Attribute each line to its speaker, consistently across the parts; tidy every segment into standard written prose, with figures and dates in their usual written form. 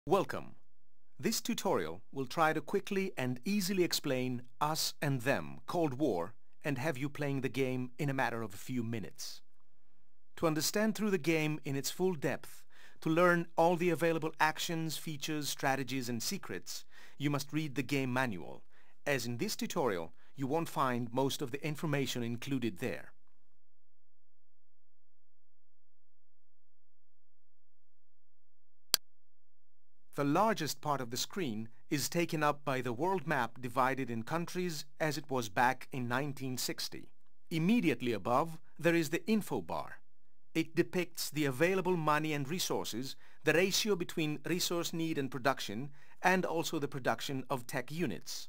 Speaker 1: Welcome. This tutorial will try to quickly and easily explain Us and Them, Cold War, and have you playing the game in a matter of a few minutes. To understand through the game in its full depth, to learn all the available actions, features, strategies and secrets, you must read the game manual, as in this tutorial you won't find most of the information included there. The largest part of the screen is taken up by the world map divided in countries as it was back in 1960. Immediately above, there is the info bar. It depicts the available money and resources, the ratio between resource need and production, and also the production of tech units.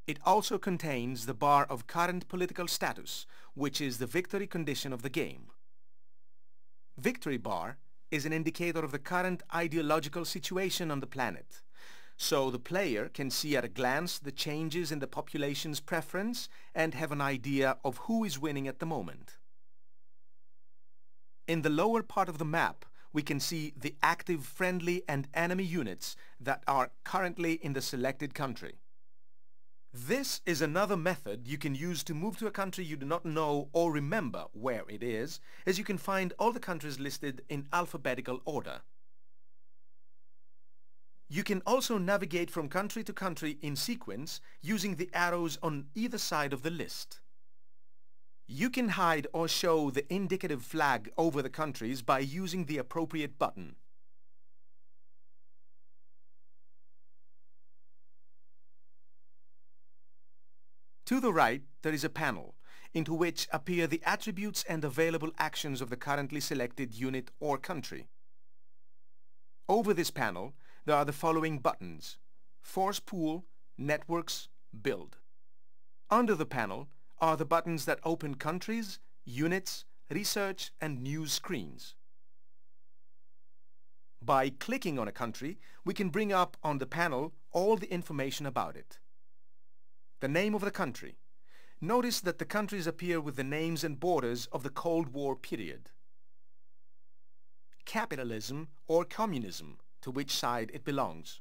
Speaker 1: It also contains the bar of current political status, which is the victory condition of the game. Victory bar is an indicator of the current ideological situation on the planet. So the player can see at a glance the changes in the population's preference and have an idea of who is winning at the moment. In the lower part of the map, we can see the active friendly and enemy units that are currently in the selected country. This is another method you can use to move to a country you do not know or remember where it is, as you can find all the countries listed in alphabetical order. You can also navigate from country to country in sequence using the arrows on either side of the list. You can hide or show the indicative flag over the countries by using the appropriate button. To the right, there is a panel, into which appear the attributes and available actions of the currently selected unit or country. Over this panel, there are the following buttons: Force Pool, Networks, Build. Under the panel are the buttons that open countries, units, research and news screens. By clicking on a country, we can bring up on the panel all the information about it. The name of the country. Notice that the countries appear with the names and borders of the Cold War period. Capitalism or communism, to which side it belongs.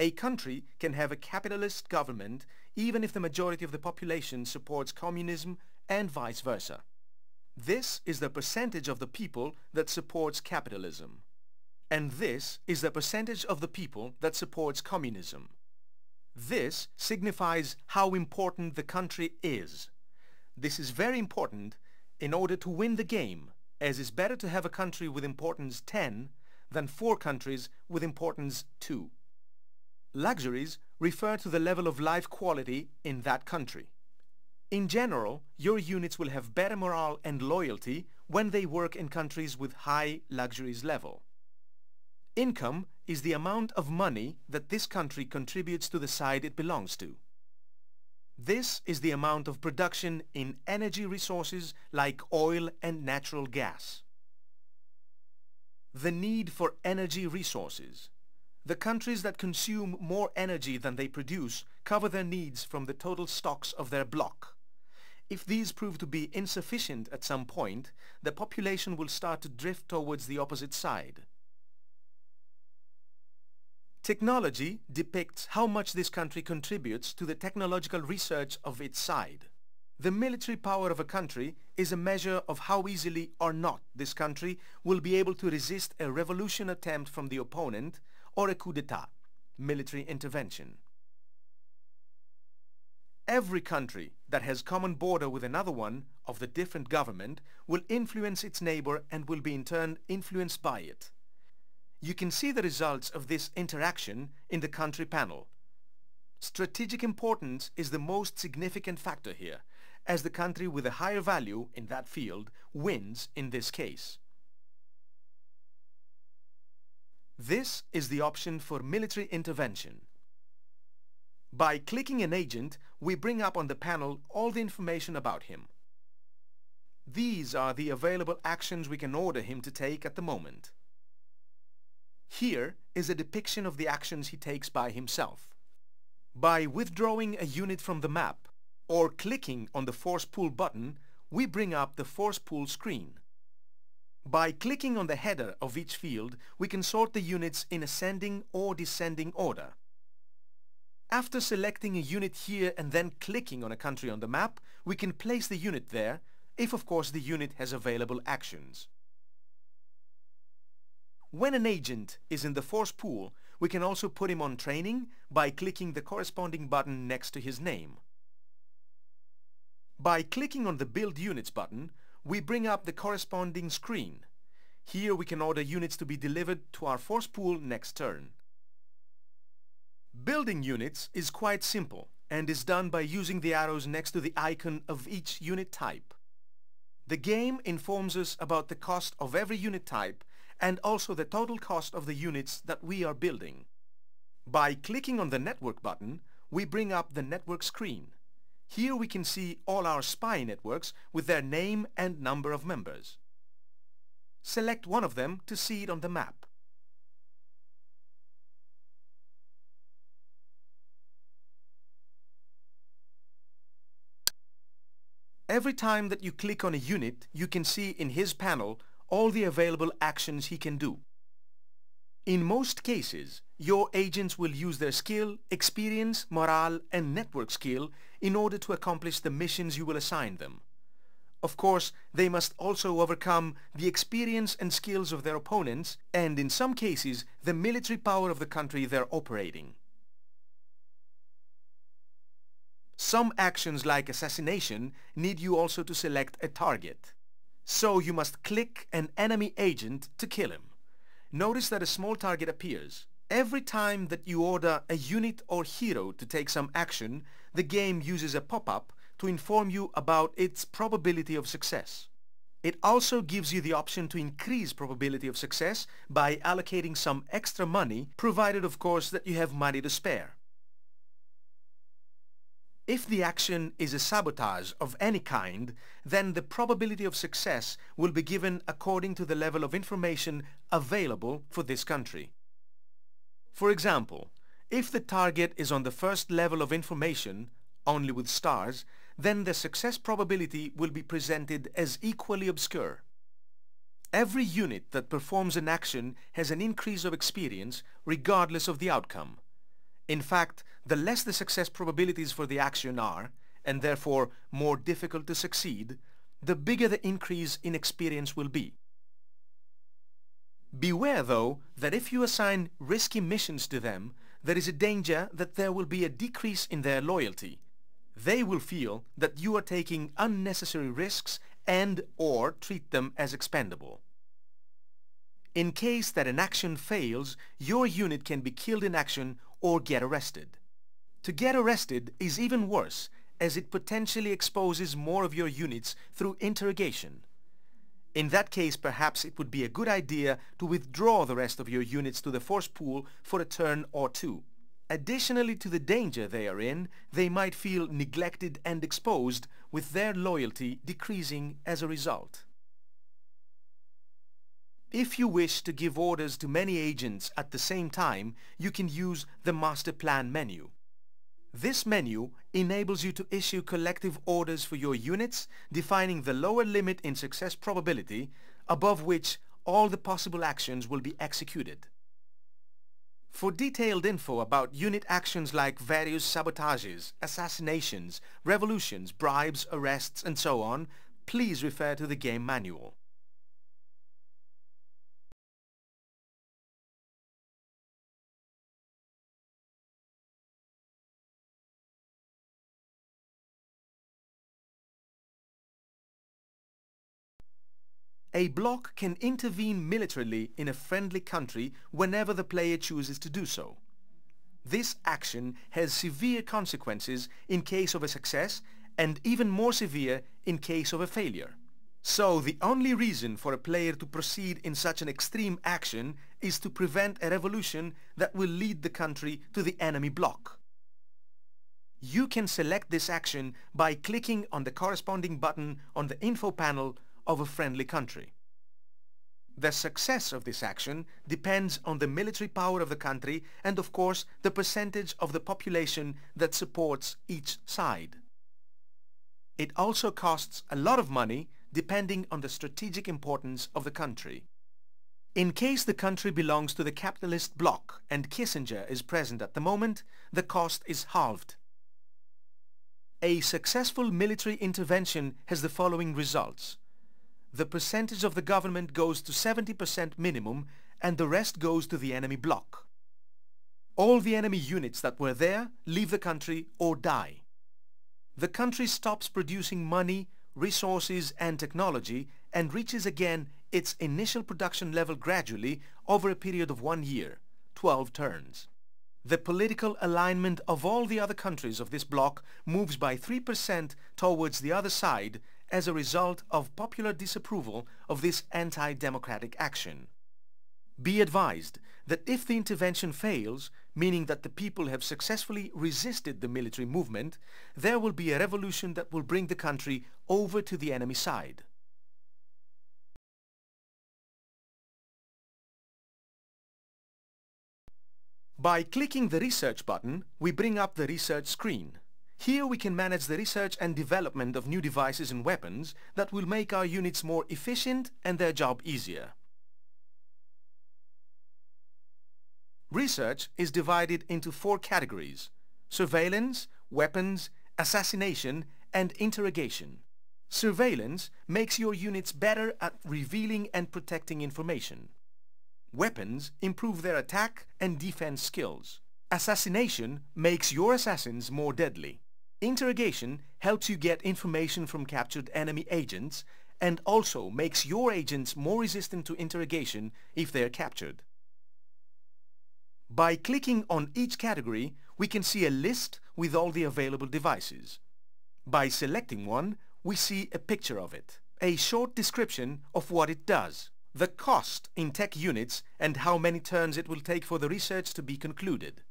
Speaker 1: A country can have a capitalist government even if the majority of the population supports communism and vice versa. This is the percentage of the people that supports capitalism. And this is the percentage of the people that supports communism. This signifies how important the country is. This is very important in order to win the game, as it's better to have a country with importance 10 than 4 countries with importance 2. Luxuries refer to the level of life quality in that country. In general, your units will have better morale and loyalty when they work in countries with high luxuries level. Income is the amount of money that this country contributes to the side it belongs to. This is the amount of production in energy resources like oil and natural gas. The need for energy resources. The countries that consume more energy than they produce cover their needs from the total stocks of their bloc. If these prove to be insufficient at some point, the population will start to drift towards the opposite side. Technology depicts how much this country contributes to the technological research of its side. The military power of a country is a measure of how easily or not this country will be able to resist a revolution attempt from the opponent or a coup d'etat, military intervention. Every country that has common border with another one of the different government will influence its neighbor and will be in turn influenced by it. You can see the results of this interaction in the country panel. Strategic importance is the most significant factor here, as the country with a higher value in that field wins in this case. This is the option for military intervention. By clicking an agent, we bring up on the panel all the information about him. These are the available actions we can order him to take at the moment. Here is a depiction of the actions he takes by himself. By withdrawing a unit from the map or clicking on the Force Pool button, we bring up the Force Pool screen. By clicking on the header of each field, we can sort the units in ascending or descending order. After selecting a unit here and then clicking on a country on the map, we can place the unit there, if of course the unit has available actions. When an agent is in the force pool, we can also put him on training by clicking the corresponding button next to his name. By clicking on the Build Units button, we bring up the corresponding screen. Here we can order units to be delivered to our force pool next turn. Building units is quite simple and is done by using the arrows next to the icon of each unit type. The game informs us about the cost of every unit type and also the total cost of the units that we are building. By clicking on the Network button, we bring up the network screen. Here we can see all our spy networks with their name and number of members. Select one of them to see it on the map. Every time that you click on a unit, you can see in his panel all the available actions he can do. In most cases, your agents will use their skill, experience, morale and network skill in order to accomplish the missions you will assign them. Of course, they must also overcome the experience and skills of their opponents and, in some cases, the military power of the country they're operating. Some actions like assassination need you also to select a target. So you must click an enemy agent to kill him. Notice that a small target appears. Every time that you order a unit or hero to take some action, the game uses a pop-up to inform you about its probability of success. It also gives you the option to increase probability of success by allocating some extra money, provided of course that you have money to spare. If the action is a sabotage of any kind, then the probability of success will be given according to the level of information available for this country. For example, if the target is on the first level of information, only with stars, then the success probability will be presented as equally obscure. Every unit that performs an action has an increase of experience regardless of the outcome. In fact, the less the success probabilities for the action are, and therefore more difficult to succeed, the bigger the increase in experience will be. Beware, though, that if you assign risky missions to them, there is a danger that there will be a decrease in their loyalty. They will feel that you are taking unnecessary risks and/or treat them as expendable. In case that an action fails, your unit can be killed in action or get arrested. To get arrested is even worse, as it potentially exposes more of your units through interrogation. In that case, perhaps it would be a good idea to withdraw the rest of your units to the force pool for a turn or two. Additionally to the danger they are in, they might feel neglected and exposed, with their loyalty decreasing as a result. If you wish to give orders to many agents at the same time, you can use the Master Plan menu. This menu enables you to issue collective orders for your units, defining the lower limit in success probability, above which all the possible actions will be executed. For detailed info about unit actions like various sabotages, assassinations, revolutions, bribes, arrests, and so on, please refer to the game manual. A bloc can intervene militarily in a friendly country whenever the player chooses to do so. This action has severe consequences in case of a success and even more severe in case of a failure. So the only reason for a player to proceed in such an extreme action is to prevent a revolution that will lead the country to the enemy bloc. You can select this action by clicking on the corresponding button on the info panel of a friendly country. The success of this action depends on the military power of the country and, of course, the percentage of the population that supports each side. It also costs a lot of money depending on the strategic importance of the country. In case the country belongs to the capitalist bloc and Kissinger is present at the moment, the cost is halved. A successful military intervention has the following results. The percentage of the government goes to 70% minimum and the rest goes to the enemy bloc. All the enemy units that were there leave the country or die. The country stops producing money, resources and technology and reaches again its initial production level gradually over a period of 1 year, 12 turns. The political alignment of all the other countries of this bloc moves by 3% towards the other side as a result of popular disapproval of this anti-democratic action. Be advised that if the intervention fails, meaning that the people have successfully resisted the military movement, there will be a revolution that will bring the country over to the enemy side. By clicking the research button, we bring up the research screen. Here we can manage the research and development of new devices and weapons that will make our units more efficient and their job easier. Research is divided into 4 categories: surveillance, weapons, assassination, and interrogation. Surveillance makes your units better at revealing and protecting information. Weapons improve their attack and defense skills. Assassination makes your assassins more deadly. Interrogation helps you get information from captured enemy agents and also makes your agents more resistant to interrogation if they are captured. By clicking on each category, we can see a list with all the available devices. By selecting one, we see a picture of it, a short description of what it does, the cost in tech units and how many turns it will take for the research to be concluded.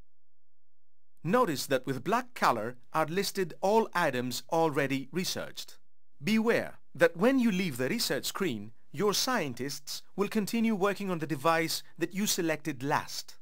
Speaker 1: Notice that with black color are listed all items already researched. Beware that when you leave the research screen, your scientists will continue working on the device that you selected last.